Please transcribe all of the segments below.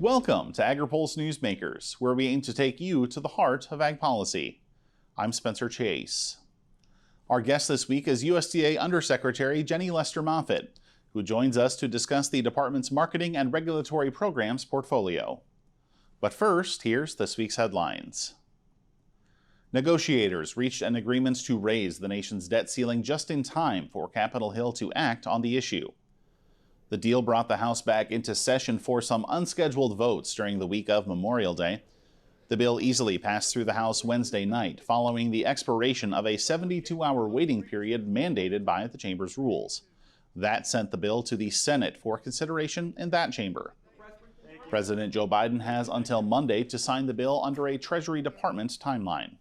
Welcome to Agri-Pulse Newsmakers, where we aim to take you to the heart of ag policy. I'm Spencer Chase. Our guest this week is USDA Undersecretary Jenny Lester Moffitt, who joins us to discuss the department's marketing and regulatory programs portfolio. But first, here's this week's headlines. Negotiators reached an agreement to raise the nation's debt ceiling just in time for Capitol Hill to act on the issue. The deal brought the House back into session for some unscheduled votes during the week of Memorial Day. The bill easily passed through the House Wednesday night, following the expiration of a 72-hour waiting period mandated by the chamber's rules. That sent the bill to the Senate for consideration in that chamber. President Joe Biden has until Monday to sign the bill under a Treasury Department timeline.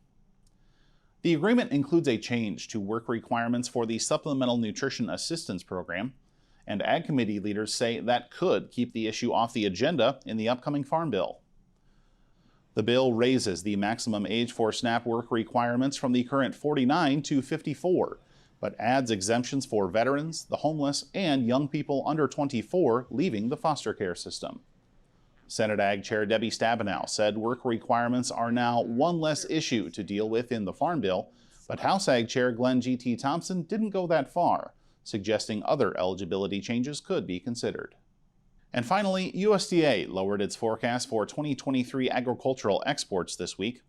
The agreement includes a change to work requirements for the Supplemental Nutrition Assistance Program, and Ag Committee leaders say that could keep the issue off the agenda in the upcoming Farm Bill. The bill raises the maximum age for SNAP work requirements from the current 49 to 54, but adds exemptions for veterans, the homeless, and young people under 24 leaving the foster care system. Senate Ag Chair Debbie Stabenow said work requirements are now one less issue to deal with in the Farm Bill, but House Ag Chair Glenn G.T. Thompson didn't go that far, suggesting other eligibility changes could be considered. And finally, USDA lowered its forecast for 2023 agricultural exports this week.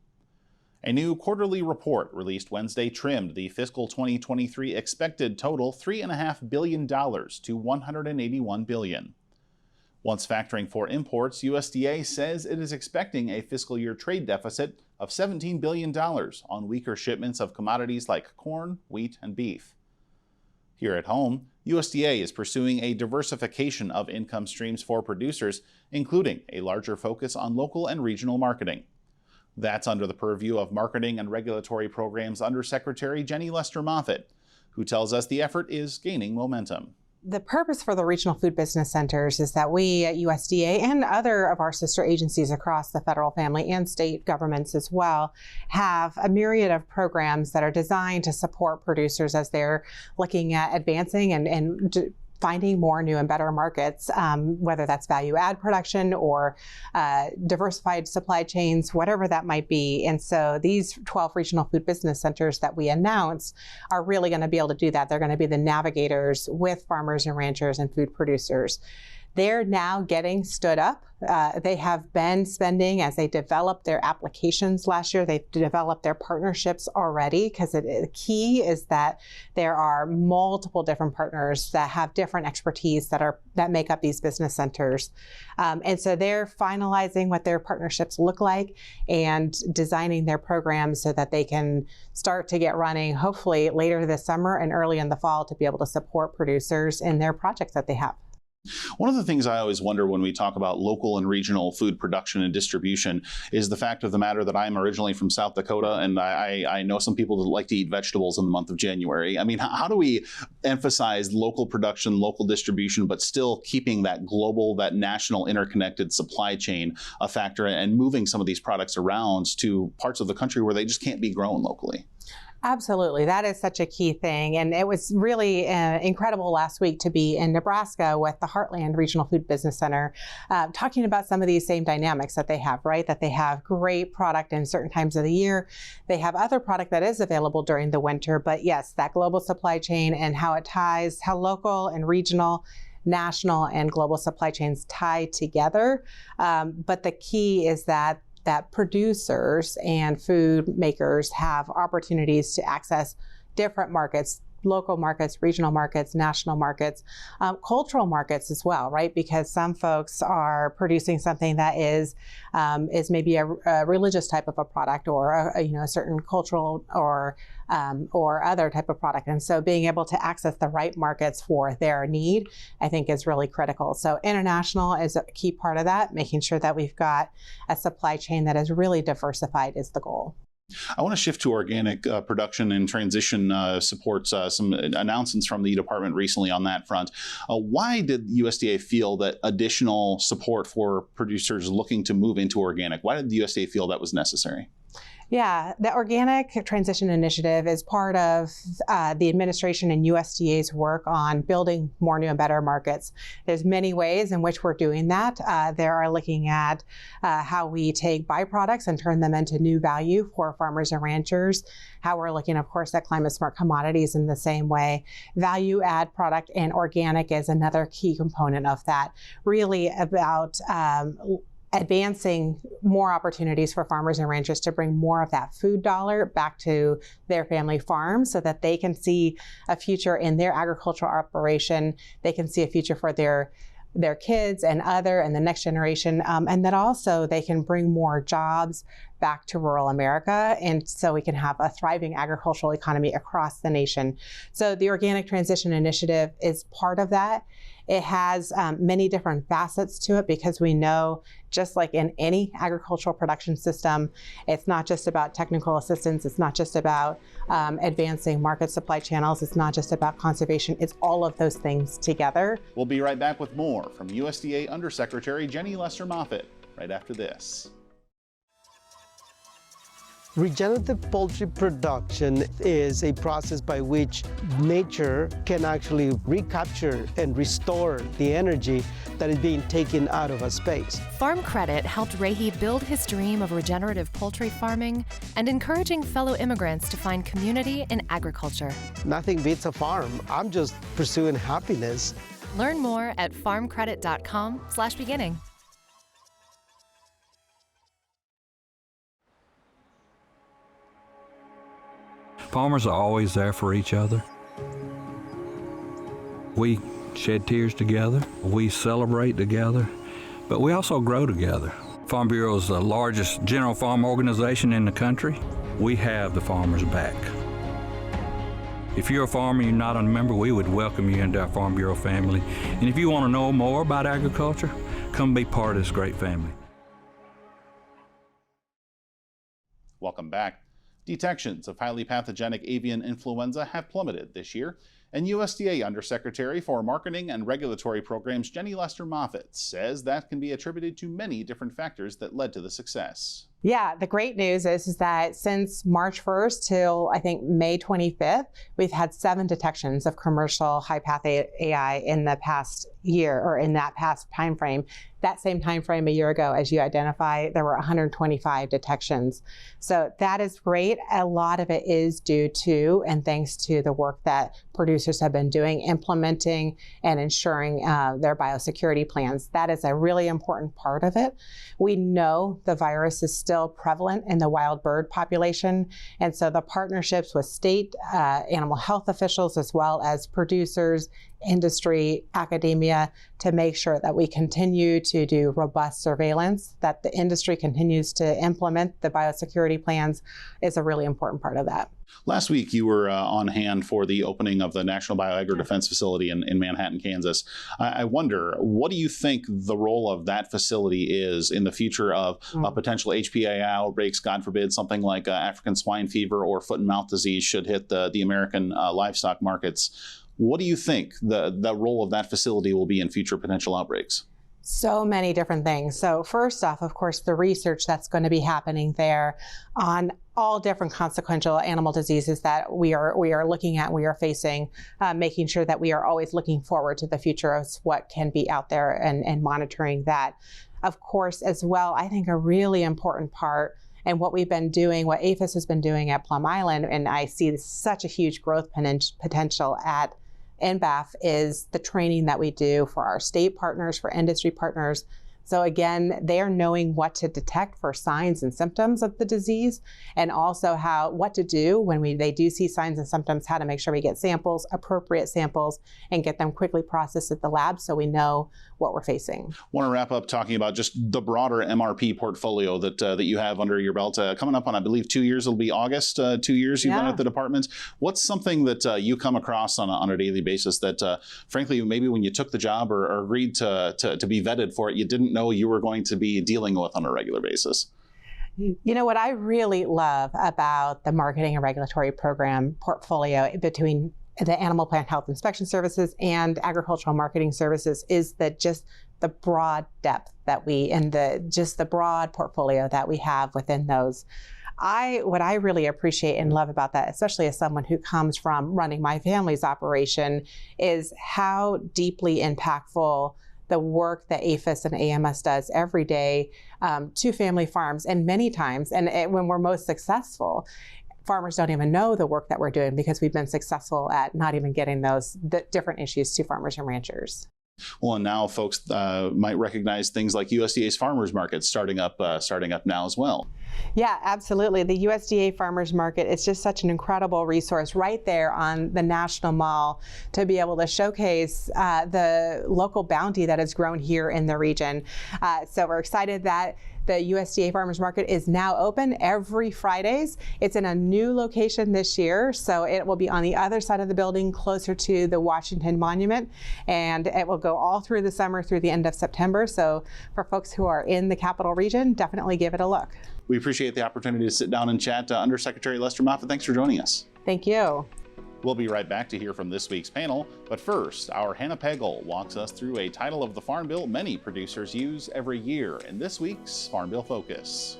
A new quarterly report released Wednesday trimmed the fiscal 2023 expected total $3.5 billion to $181 billion. Once factoring for imports, USDA says it is expecting a fiscal year trade deficit of $17 billion on weaker shipments of commodities like corn, wheat, and beef. Here at home, USDA is pursuing a diversification of income streams for producers, including a larger focus on local and regional marketing. That's under the purview of Marketing and Regulatory Programs Undersecretary Jenny Lester Moffitt, who tells us the effort is gaining momentum. The purpose for the regional food business centers is that we at USDA and other of our sister agencies across the federal family and state governments as well have a myriad of programs that are designed to support producers as they're looking at advancing and finding more new and better markets, whether that's value add production or diversified supply chains, whatever that might be. And so these 12 regional food business centers that we announced are really going to be able to do that. They're going to be the navigators with farmers and ranchers and food producers. They're now getting stood up. They have been spending as they developed their applications last year. They've developed their partnerships already because the key is that there are multiple different partners that have different expertise that make up these business centers. And so they're finalizing what their partnerships look like and designing their programs so that they can start to get running hopefully later this summer and early in the fall to be able to support producers in their projects that they have. One of the things I always wonder when we talk about local and regional food production and distribution is the fact of the matter that I'm originally from South Dakota, and I know some people that like to eat vegetables in the month of January. I mean, how do we emphasize local production, local distribution, but still keeping that global, that national interconnected supply chain a factor and moving some of these products around to parts of the country where they just can't be grown locally? Absolutely. That is such a key thing. And it was really incredible last week to be in Nebraska with the Heartland Regional Food Business Center, talking about some of these same dynamics that they have, right? That they have great product in certain times of the year. They have other product that is available during the winter. But yes, that global supply chain and how it ties, how local and regional, national and global supply chains tie together. But the key is that producers and food makers have opportunities to access different markets, local markets, regional markets, national markets, cultural markets as well, right? Because some folks are producing something that is maybe a religious type of a product or a certain cultural or other type of product. And so being able to access the right markets for their need, I think is really critical. So international is a key part of that, making sure that we've got a supply chain that is really diversified is the goal. I want to shift to organic production and transition supports, some announcements from the department recently on that front. Why did USDA feel that additional support for producers looking to move into organic? Why did the USDA feel that was necessary? Yeah, the Organic Transition Initiative is part of the administration and USDA's work on building more new and better markets. There's many ways in which we're doing that. They are looking at how we take byproducts and turn them into new value for farmers and ranchers, how we're looking, of course, at climate smart commodities in the same way. Value add product and organic is another key component of that, really about advancing more opportunities for farmers and ranchers to bring more of that food dollar back to their family farms so that they can see a future in their agricultural operation. They can see a future for their kids and the next generation, and that also they can bring more jobs back to rural America, and so we can have a thriving agricultural economy across the nation. So the Organic Transition Initiative is part of that. It has many different facets to it because we know, just like in any agricultural production system, it's not just about technical assistance, it's not just about advancing market supply channels, it's not just about conservation, it's all of those things together. We'll be right back with more from USDA Undersecretary Jenny Lester Moffitt right after this. Regenerative poultry production is a process by which nature can actually recapture and restore the energy that is being taken out of a space. Farm Credit helped Rahi build his dream of regenerative poultry farming and encouraging fellow immigrants to find community in agriculture. Nothing beats a farm. I'm just pursuing happiness. Learn more at farmcredit.com/beginning. Farmers are always there for each other. We shed tears together, we celebrate together, but we also grow together. Farm Bureau is the largest general farm organization in the country. We have the farmers' back. If you're a farmer and you're not a member, we would welcome you into our Farm Bureau family. And if you want to know more about agriculture, come be part of this great family. Welcome back. Detections of highly pathogenic avian influenza have plummeted this year, and USDA Undersecretary for Marketing and Regulatory Programs Jenny Lester Moffitt says that can be attributed to many different factors that led to the success. Yeah, the great news is that since March 1st till I think May 25th, we've had 7 detections of commercial high path AI in the past year, or in that past time frame. That same time frame a year ago, as you identify, there were 125 detections. So that is great. A lot of it is due to and thanks to the work that producers have been doing, implementing and ensuring their biosecurity plans. That is a really important part of it. We know the virus is still prevalent in the wild bird population, and so the partnerships with state animal health officials as well as producers, industry, academia, to make sure that we continue to do robust surveillance, that the industry continues to implement the biosecurity plans is a really important part of that. Last week, you were on hand for the opening of the National Bioagro Defense Facility in Manhattan, Kansas. I wonder, what do you think the role of that facility is in the future of potential HPAI outbreaks, God forbid, something like African swine fever or foot and mouth disease should hit the American livestock markets? What do you think the role of that facility will be in future potential outbreaks? So many different things. So first off, of course, the research that's going to be happening there on all different consequential animal diseases that we are looking at, we are facing, making sure that we are always looking forward to the future of what can be out there and monitoring that. Of course, as well, I think a really important part and what we've been doing, what APHIS has been doing at Plum Island, and I see such a huge growth potential at NBAF, is the training that we do for our state partners, for industry partners. So again, they are knowing what to detect for signs and symptoms of the disease, and also what to do when they do see signs and symptoms, how to make sure we get samples, appropriate samples, and get them quickly processed at the lab so we know what we're facing. I want to wrap up talking about just the broader MRP portfolio that you have under your belt. Coming up on, I believe, 2 years. It'll be August, 2 years you've been at the department. What's something that you come across on a daily basis that, frankly, maybe when you took the job or agreed to be vetted for it, you didn't know you were going to be dealing with on a regular basis? You know, what I really love about the marketing and regulatory program portfolio between the Animal Plant Health Inspection Services and Agricultural Marketing Services is that just the broad depth that the broad portfolio that we have within those. What I really appreciate and love about that, especially as someone who comes from running my family's operation, is how deeply impactful the work that APHIS and AMS does every day to family farms, and many times, and when we're most successful, farmers don't even know the work that we're doing because we've been successful at not even getting the different issues to farmers and ranchers. Well, and now folks might recognize things like USDA's farmers market starting up now as well. Yeah, absolutely. The USDA Farmers Market is just such an incredible resource right there on the National Mall to be able to showcase the local bounty that has grown here in the region. So we're excited that the USDA Farmers Market is now open every Fridays. It's in a new location this year, so it will be on the other side of the building closer to the Washington Monument, and it will go all through the summer through the end of September. So for folks who are in the Capital Region, definitely give it a look. We appreciate the opportunity to sit down and chat. Undersecretary Lester Moffitt, thanks for joining us. Thank you. We'll be right back to hear from this week's panel, but first, our Hannah Pagel walks us through a title of the Farm Bill many producers use every year in this week's Farm Bill Focus.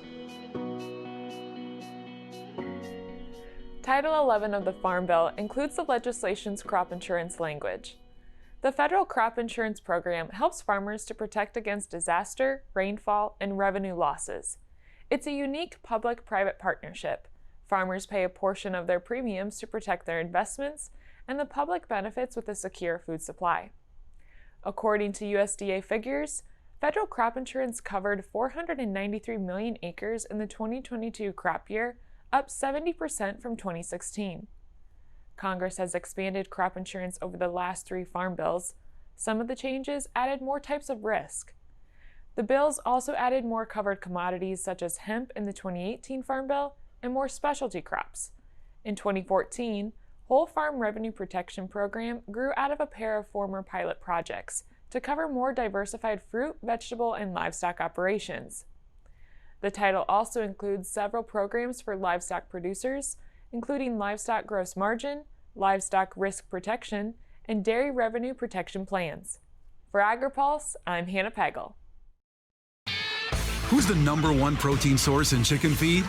Title 11 of the Farm Bill includes the legislation's crop insurance language. The federal crop insurance program helps farmers to protect against disaster, rainfall, and revenue losses. It's a unique public-private partnership. Farmers pay a portion of their premiums to protect their investments, and the public benefits with a secure food supply. According to USDA figures, federal crop insurance covered 493 million acres in the 2022 crop year, up 70% from 2016. Congress has expanded crop insurance over the last 3 farm bills. Some of the changes added more types of risk. The bills also added more covered commodities such as hemp in the 2018 Farm Bill and more specialty crops. In 2014, Whole Farm Revenue Protection Program grew out of a pair of former pilot projects to cover more diversified fruit, vegetable, and livestock operations. The title also includes several programs for livestock producers, including livestock gross margin, livestock risk protection, and dairy revenue protection plans. For Agri-Pulse, I'm Hannah Pagel. Who's the #1 protein source in chicken feed?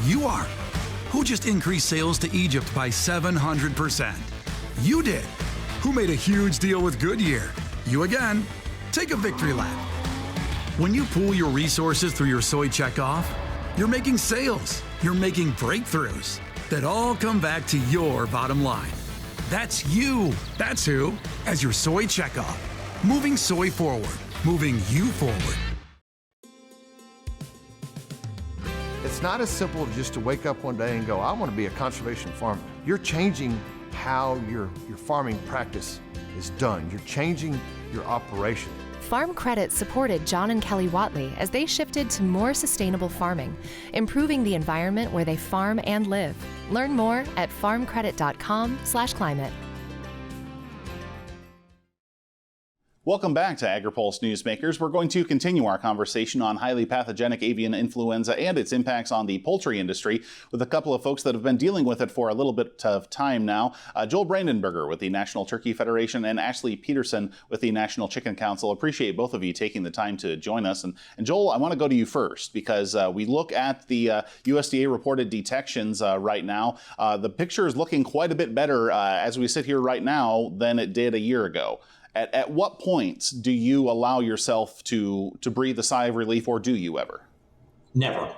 You are. Who just increased sales to Egypt by 700%? You did. Who made a huge deal with Goodyear? You again. Take a victory lap. When you pool your resources through your soy checkoff, you're making sales, you're making breakthroughs that all come back to your bottom line. That's you. That's who, as your soy checkoff. Moving soy forward, moving you forward. It's not as simple just to wake up one day and go, I want to be a conservation farmer. You're changing how your farming practice is done. You're changing your operation. Farm Credit supported John and Kelly Watley as they shifted to more sustainable farming, improving the environment where they farm and live. Learn more at farmcredit.com/climate. Welcome back to Agri-Pulse Newsmakers. We're going to continue our conversation on highly pathogenic avian influenza and its impacts on the poultry industry with a couple of folks that have been dealing with it for a little bit of time now. Joel Brandenberger with the National Turkey Federation and Ashley Peterson with the National Chicken Council. Appreciate both of you taking the time to join us. And Joel, I want to go to you first because we look at the USDA reported detections right now. The picture is looking quite a bit better as we sit here right now than it did a year ago. At what point do you allow yourself to breathe a sigh of relief, or do you ever? Never.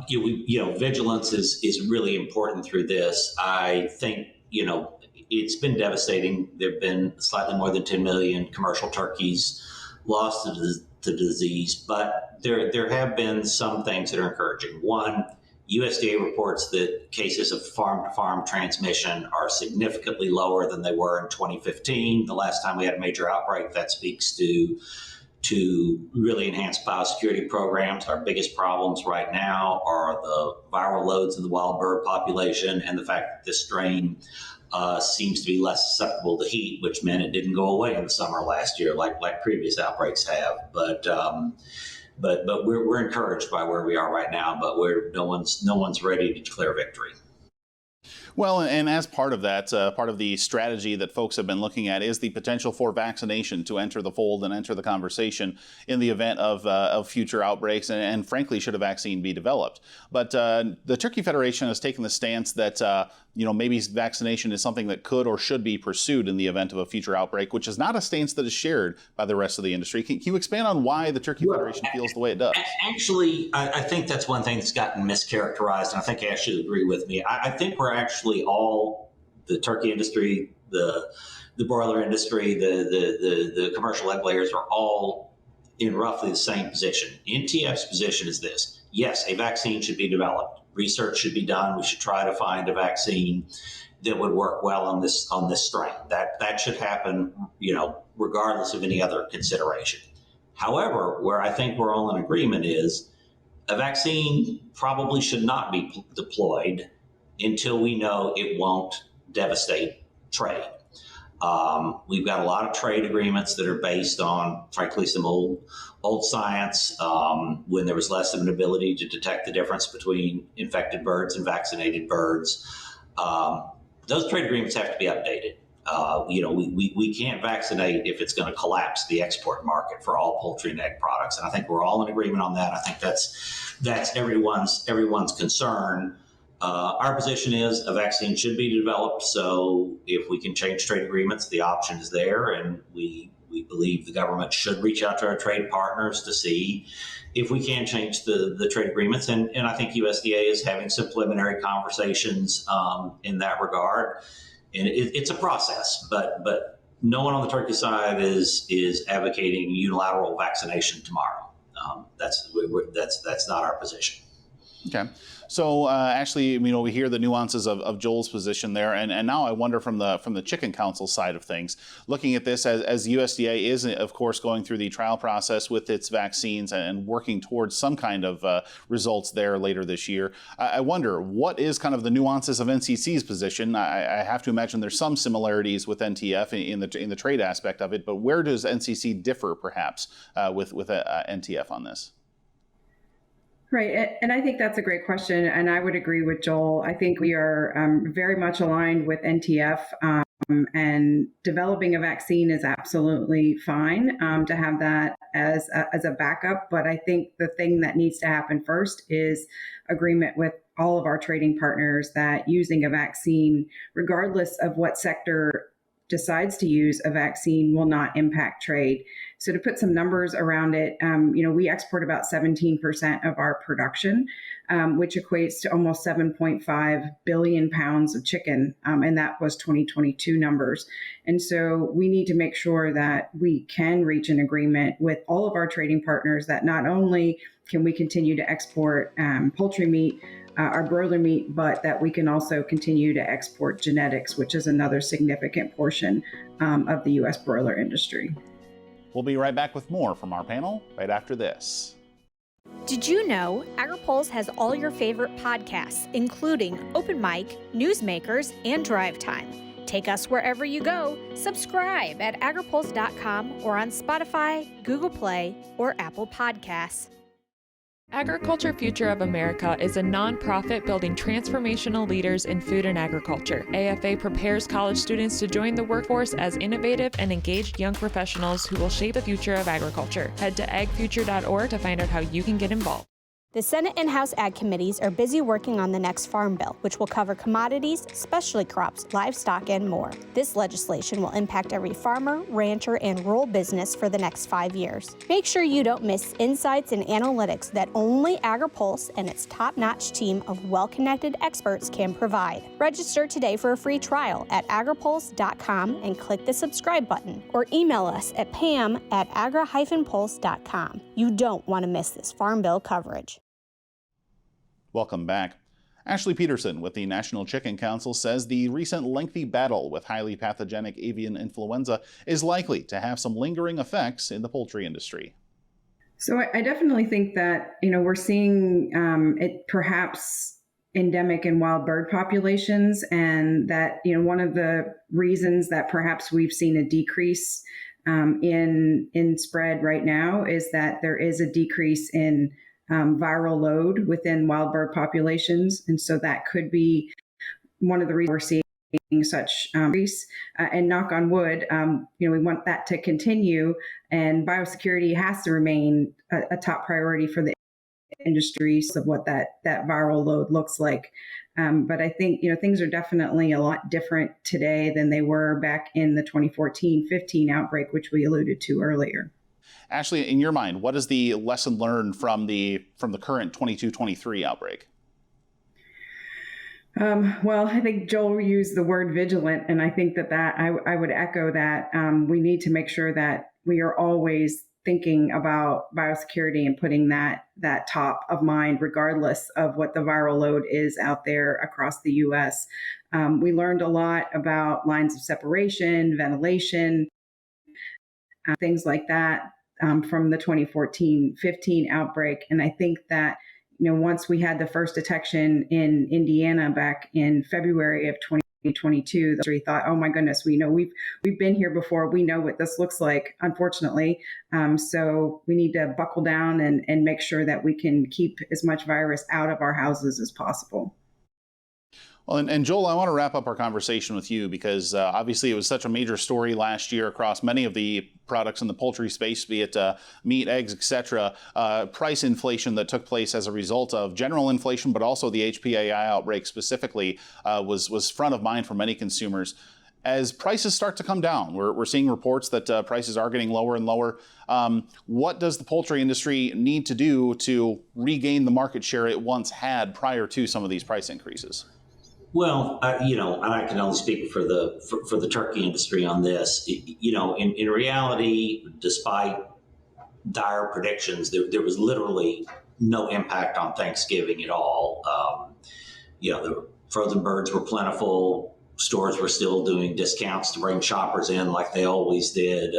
Vigilance is really important through this. I think, it's been devastating. There have been slightly more than 10 million commercial turkeys lost to the disease, but there have been some things that are encouraging. One, USDA reports that cases of farm-to-farm transmission are significantly lower than they were in 2015. The last time we had a major outbreak, that speaks to really enhanced biosecurity programs. Our biggest problems right now are the viral loads in the wild bird population and the fact that this strain seems to be less susceptible to heat, which meant it didn't go away in the summer last year like previous outbreaks have. But we're encouraged by where we are right now, but no one's ready to declare victory. Well, and as part of that, part of the strategy that folks have been looking at is the potential for vaccination to enter the fold and enter the conversation in the event of future outbreaks, and frankly, should a vaccine be developed. But the Turkey Federation has taken the stance that maybe vaccination is something that could or should be pursued in the event of a future outbreak, which is not a stance that is shared by the rest of the industry. Can you expand on why the Turkey Federation feels the way it does? Actually, I think that's one thing that's gotten mischaracterized, and I think Ash should agree with me. I think we're actually all, the turkey industry, the broiler industry, the commercial egg layers are all in roughly the same position. NTF's position is this: yes, a vaccine should be developed. Research should be done. We should try to find a vaccine that would work well on this strain. That should happen, regardless of any other consideration. However, where I think we're all in agreement is a vaccine probably should not be deployed until we know it won't devastate trade. We've got a lot of trade agreements that are based on, frankly, some old science, when there was less of an ability to detect the difference between infected birds and vaccinated birds. Those trade agreements have to be updated. We can't vaccinate if it's going to collapse the export market for all poultry and egg products. And I think we're all in agreement on that. I think that's everyone's concern. Our position is a vaccine should be developed. So if we can change trade agreements, the option is there. And we believe the government should reach out to our trade partners to see if we can change the trade agreements. And I think USDA is having some preliminary conversations in that regard. And it's a process, but no one on the turkey side is advocating unilateral vaccination tomorrow. That's not our position. Okay. So actually, we hear the nuances of Joel's position there, and now I wonder from the Chicken Council side of things, looking at this as USDA is, of course, going through the trial process with its vaccines and working towards some kind of results there later this year. I wonder, what is kind of the nuances of NCC's position? I have to imagine there's some similarities with NTF in the trade aspect of it, but where does NCC differ, perhaps, with NTF on this? Right. And I think that's a great question. And I would agree with Joel. I think we are very much aligned with NTF, and developing a vaccine is absolutely fine to have that as a backup. But I think the thing that needs to happen first is agreement with all of our trading partners that using a vaccine, regardless of what sector decides to use a vaccine, will not impact trade. So to put some numbers around it, we export about 17% of our production, which equates to almost 7.5 billion pounds of chicken. And that was 2022 numbers. And so we need to make sure that we can reach an agreement with all of our trading partners that not only can we continue to export poultry meat, our broiler meat, but that we can also continue to export genetics, which is another significant portion of the U.S. broiler industry. We'll be right back with more from our panel right after this. Did you know Agri-Pulse has all your favorite podcasts, including Open Mic, Newsmakers, and Drive Time? Take us wherever you go. Subscribe at agripulse.com or on Spotify, Google Play, or Apple Podcasts. Agriculture Future of America is a nonprofit building transformational leaders in food and agriculture. AFA prepares college students to join the workforce as innovative and engaged young professionals who will shape the future of agriculture. Head to agfuture.org to find out how you can get involved. The Senate and House Ag Committees are busy working on the next Farm Bill, which will cover commodities, specialty crops, livestock, and more. This legislation will impact every farmer, rancher, and rural business for the next 5 years. Make sure you don't miss insights and analytics that only Agri-Pulse and its top-notch team of well-connected experts can provide. Register today for a free trial at agripulse.com and click the subscribe button, or email us at pam@agri-pulse.com. You don't want to miss this Farm Bill coverage. Welcome back. Ashley Peterson with the National Chicken Council says the recent lengthy battle with highly pathogenic avian influenza is likely to have some lingering effects in the poultry industry. So I definitely think that, we're seeing it perhaps endemic in wild bird populations, and that, one of the reasons that perhaps we've seen a decrease in spread right now is that there is a decrease in viral load within wild bird populations. And so that could be one of the reasons we're seeing such increase. And knock on wood, we want that to continue. And biosecurity has to remain a top priority for the industries of what that viral load looks like. But I think, things are definitely a lot different today than they were back in the 2014-15 outbreak, which we alluded to earlier. Ashley, in your mind, what is the lesson learned from the current 22-23 outbreak? Well, I think Joel used the word vigilant, and I think that I would echo that. We need to make sure that we are always thinking about biosecurity and putting that top of mind, regardless of what the viral load is out there across the U.S. We learned a lot about lines of separation, ventilation, things like that from the 2014-15 outbreak. And I think that, once we had the first detection in Indiana back in February of 2022, we thought, oh my goodness, we've been here before. We know what this looks like, unfortunately. So we need to buckle down and make sure that we can keep as much virus out of our houses as possible. Well, and Joel, I want to wrap up our conversation with you because obviously it was such a major story last year across many of the products in the poultry space, be it meat, eggs, etc. Price inflation that took place as a result of general inflation, but also the HPAI outbreak specifically was front of mind for many consumers. As prices start to come down, we're seeing reports that prices are getting lower and lower. What does the poultry industry need to do to regain the market share it once had prior to some of these price increases? Well, and I can only speak for the turkey industry on this. In reality, despite dire predictions, there was literally no impact on Thanksgiving at all. The frozen birds were plentiful. Stores were still doing discounts to bring shoppers in like they always did.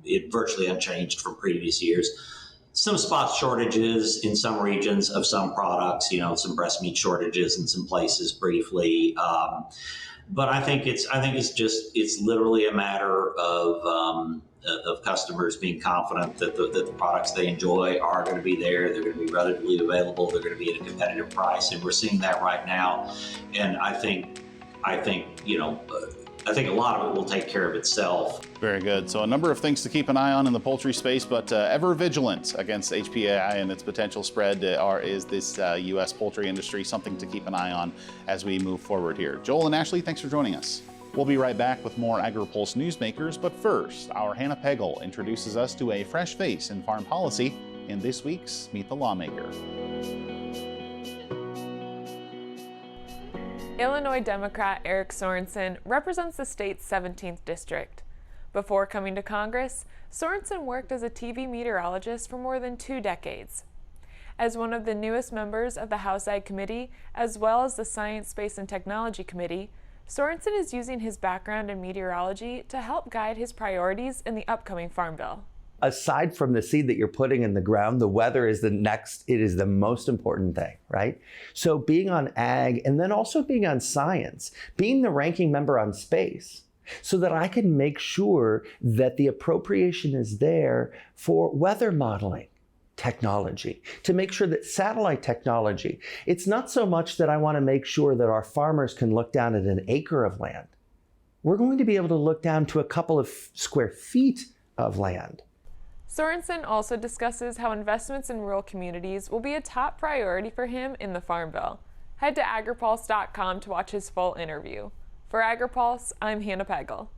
It virtually unchanged from previous years. Some spot shortages in some regions of some products, some breast meat shortages in some places briefly. But I think it's literally a matter of customers being confident that the products they enjoy are going to be there. They're going to be readily available. They're going to be at a competitive price. And we're seeing that right now. And I think a lot of it will take care of itself. Very good. So a number of things to keep an eye on in the poultry space, but ever vigilant against HPAI and its potential spread is this U.S. poultry industry, something to keep an eye on as we move forward here. Joel and Ashley, thanks for joining us. We'll be right back with more Agri-Pulse Newsmakers, but first, our Hannah Pegel introduces us to a fresh face in farm policy in this week's Meet the Lawmaker. Illinois Democrat Eric Sorensen represents the state's 17th district. Before coming to Congress, Sorensen worked as a TV meteorologist for more than 2 decades. As one of the newest members of the House Ag Committee, as well as the Science, Space, and Technology Committee, Sorensen is using his background in meteorology to help guide his priorities in the upcoming Farm Bill. Aside from the seed that you're putting in the ground, the weather is it is the most important thing, right? So being on ag and then also being on science, being the ranking member on space, so that I can make sure that the appropriation is there for weather modeling technology, to make sure that satellite technology, it's not so much that I want to make sure that our farmers can look down at an acre of land. We're going to be able to look down to a couple of square feet of land. Sorensen also discusses how investments in rural communities will be a top priority for him in the Farm Bill. Head to agripulse.com to watch his full interview. For Agri-Pulse, I'm Hannah Pegel.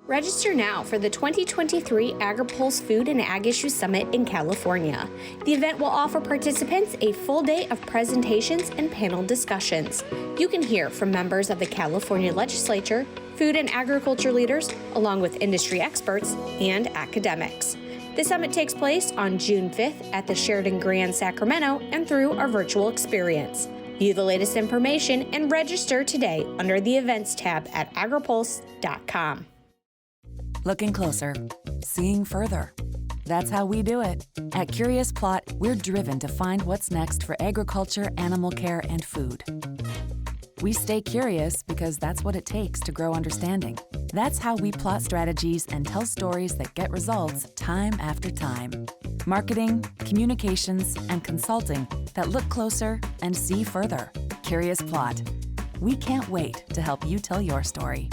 Register now for the 2023 Agri-Pulse Food and Ag Issue Summit in California. The event will offer participants a full day of presentations and panel discussions. You can hear from members of the California Legislature, food and agriculture leaders, along with industry experts and academics. The summit takes place on June 5th at the Sheraton Grand Sacramento and through our virtual experience. View the latest information and register today under the Events tab at agripulse.com. Looking closer, seeing further. That's how we do it. At Curious Plot, we're driven to find what's next for agriculture, animal care, and food. We stay curious because that's what it takes to grow understanding. That's how we plot strategies and tell stories that get results time after time. Marketing, communications, and consulting that look closer and see further. Curious Plot. We can't wait to help you tell your story.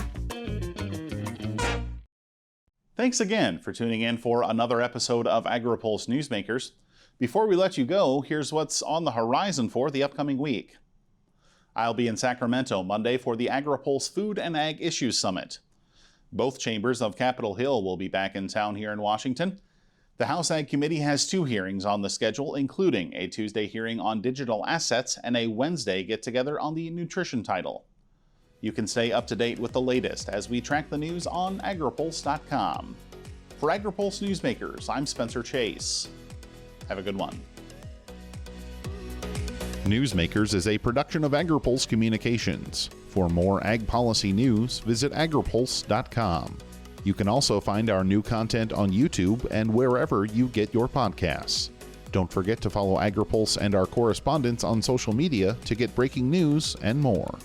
Thanks again for tuning in for another episode of Agri-Pulse Newsmakers. Before we let you go, here's what's on the horizon for the upcoming week. I'll be in Sacramento Monday for the Agri-Pulse Food and Ag Issues Summit. Both chambers of Capitol Hill will be back in town here in Washington. The House Ag Committee has 2 hearings on the schedule, including a Tuesday hearing on digital assets and a Wednesday get-together on the nutrition title. You can stay up to date with the latest as we track the news on agripulse.com. For Agri-Pulse Newsmakers, I'm Spencer Chase. Have a good one. Newsmakers is a production of Agri-Pulse Communications. For more ag policy news, visit agripulse.com. You can also find our new content on YouTube and wherever you get your podcasts. Don't forget to follow Agri-Pulse and our correspondents on social media to get breaking news and more.